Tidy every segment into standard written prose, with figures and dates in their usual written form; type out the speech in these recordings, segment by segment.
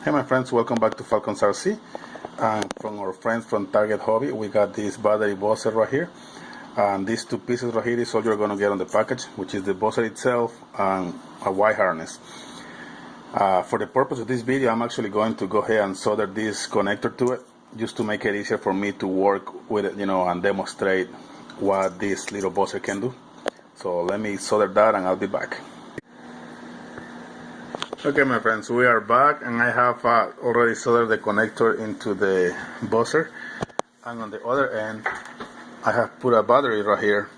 Hey my friends, welcome back to Falcons RC. From our friends from Target Hobby, we got this battery buzzer right here. And these two pieces right here is all you're going to get on the package, which is the buzzer itself and a wire harness. For the purpose of this video, I'm actually going to go ahead and solder this connector to it, just to make it easier for me to work with it, and demonstrate what this little buzzer can do. So let me solder that and I'll be back. Okay my friends, we are back and I have already soldered the connector into the buzzer, and on the other end I have put a battery right here,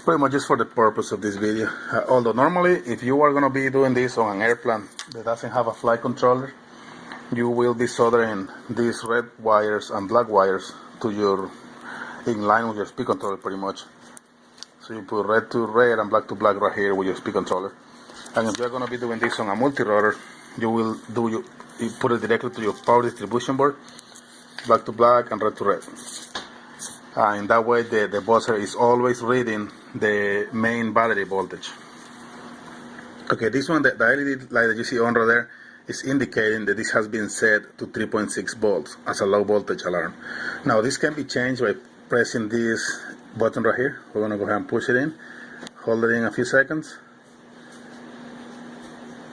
pretty much just for the purpose of this video. Although normally if you are going to be doing this on an airplane that doesn't have a flight controller, you will be soldering these red wires and black wires to your in line with your speed controller pretty much. So you put red to red and black to black right here with your speed controller. And if you're going to be doing this on a multi-rotor, you put it directly to your power distribution board, black to black and red to red. And that way the buzzer is always reading the main battery voltage. Okay, this one, the LED light that you see on right there, is indicating that this has been set to 3.6 volts as a low voltage alarm. Now this can be changed by pressing this button right here. We're going to go ahead and push it in, hold it in a few seconds.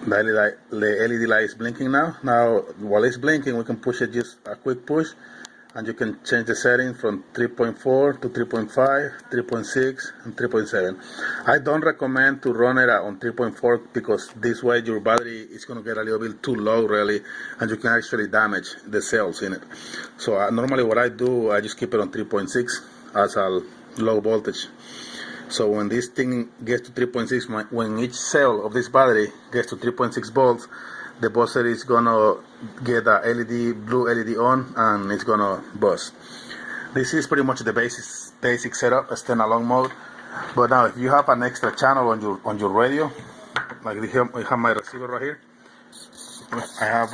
The LED light is blinking now. Now, while it's blinking, we can push it, just a quick push, and you can change the setting from 3.4 to 3.5, 3.6, and 3.7. I don't recommend to run it on 3.4 because this way your battery is going to get a little bit too low, really, and you can actually damage the cells in it. So normally what I do, I just keep it on 3.6 as a low voltage. So when this thing gets to 3.6, when each cell of this battery gets to 3.6 volts, the buzzer is gonna get a blue LED on, and it's gonna buzz. This is pretty much the basic setup, a standalone mode. But now, if you have an extra channel on your radio, like I have my receiver right here. I have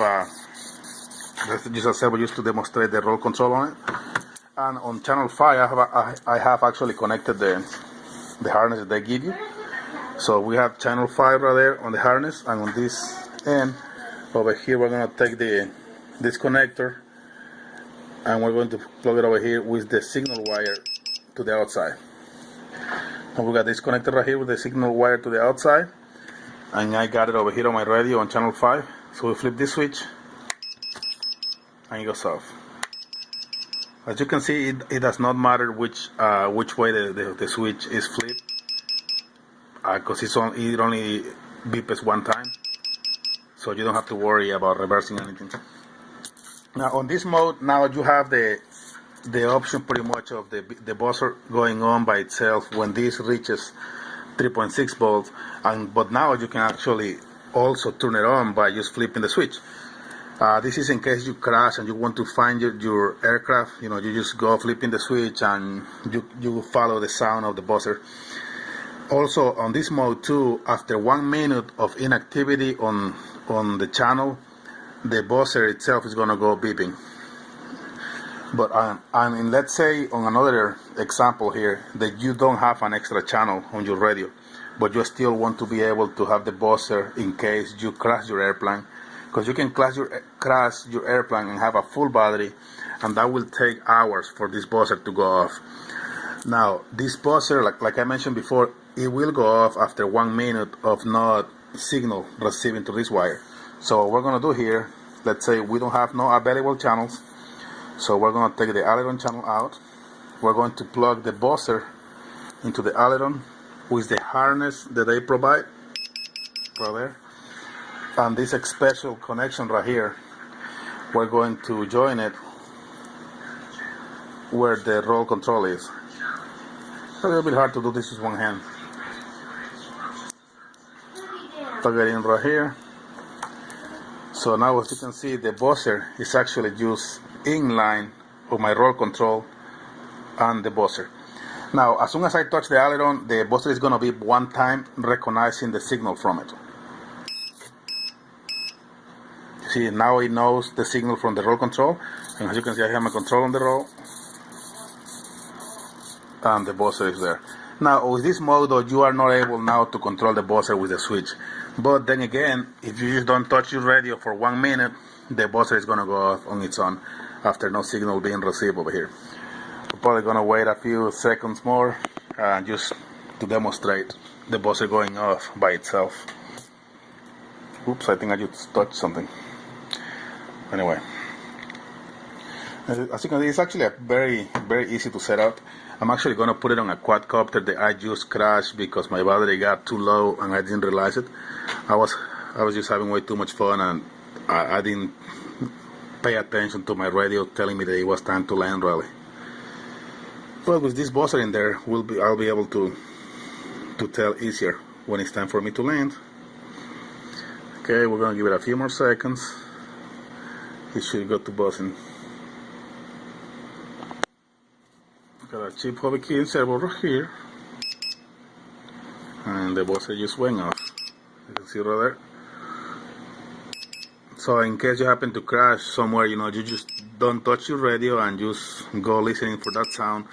just a servo used to demonstrate the roll control on it. And on channel 5, I have actually connected the harness that they give you. So we have channel 5 right there on the harness, and on this end over here we're going to take this connector and we're going to plug it over here with the signal wire to the outside. And we got this connector right here with the signal wire to the outside, and I got it over here on my radio on channel 5. So we flip this switch and it goes off. As you can see, it does not matter which way the switch is flipped, because it only beeps one time, so you don't have to worry about reversing anything. Now on this mode, now you have the option pretty much of the buzzer going on by itself when this reaches 3.6 volts, but now you can actually also turn it on by just flipping the switch. This is in case you crash and you want to find your aircraft. You just go flipping the switch and you follow the sound of the buzzer. Also on this mode too, after 1 minute of inactivity on the channel, the buzzer itself is going to go beeping. But let's say on another example here that you don't have an extra channel on your radio, but you still want to be able to have the buzzer in case you crash your airplane. Because you can crash your airplane and have a full battery, and that will take hours for this buzzer to go off. Now, this buzzer, like I mentioned before, it will go off after 1 minute of not signal receiving to this wire. So what we're going to do here, let's say we don't have no available channels, so we're going to take the aileron channel out. We're going to plug the buzzer into the aileron with the harness that they provide right there. And this special connection right here, we're going to join it where the roll control is. It's a little bit hard to do this with one hand. Plug it in right here. So now as you can see, the buzzer is actually just in line with my roll control and the buzzer. Now as soon as I touch the aileron, the buzzer is going to beep one time, recognizing the signal from it. See, now it knows the signal from the roll control, and as you can see, I have my control on the roll, and the buzzer is there. Now with this mode, you are not able now to control the buzzer with the switch. But then again, if you just don't touch your radio for 1 minute, the buzzer is going to go off on its own after no signal being received over here. We're probably going to wait a few seconds more just to demonstrate the buzzer going off by itself. Oops, I think I just touched something. Anyway, as you can see, it's actually a very easy to set up. I'm actually going to put it on a quadcopter that I just crashed because my battery got too low and I didn't realize it. I was just having way too much fun, and I didn't pay attention to my radio telling me that it was time to land really. But with this buzzer in there, I'll be able to tell easier when it's time for me to land. Okay, we're going to give it a few more seconds. It should go to buzzing. Got a cheap hobby key servo right here, and the buzzer just went off. You can see right there. So in case you happen to crash somewhere, you just don't touch your radio and just go listening for that sound.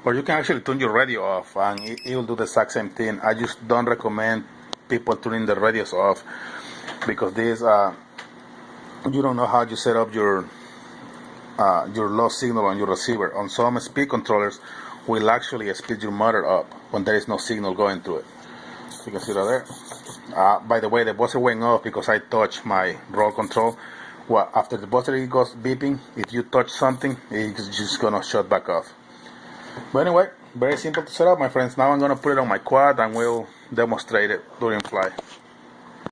Or you can actually turn your radio off and it will do the exact same thing. I just don't recommend people turning the radios off because this you don't know how you set up your low signal on your receiver. On some speed controllers will actually speed your motor up when there is no signal going through it. You can see that there. By the way, the buzzer went off because I touched my roll control. Well, after the buzzer goes beeping, if you touch something, it's just gonna shut back off. But anyway, very simple to set up, my friends. Now I'm gonna put it on my quad and we'll demonstrate it during flight.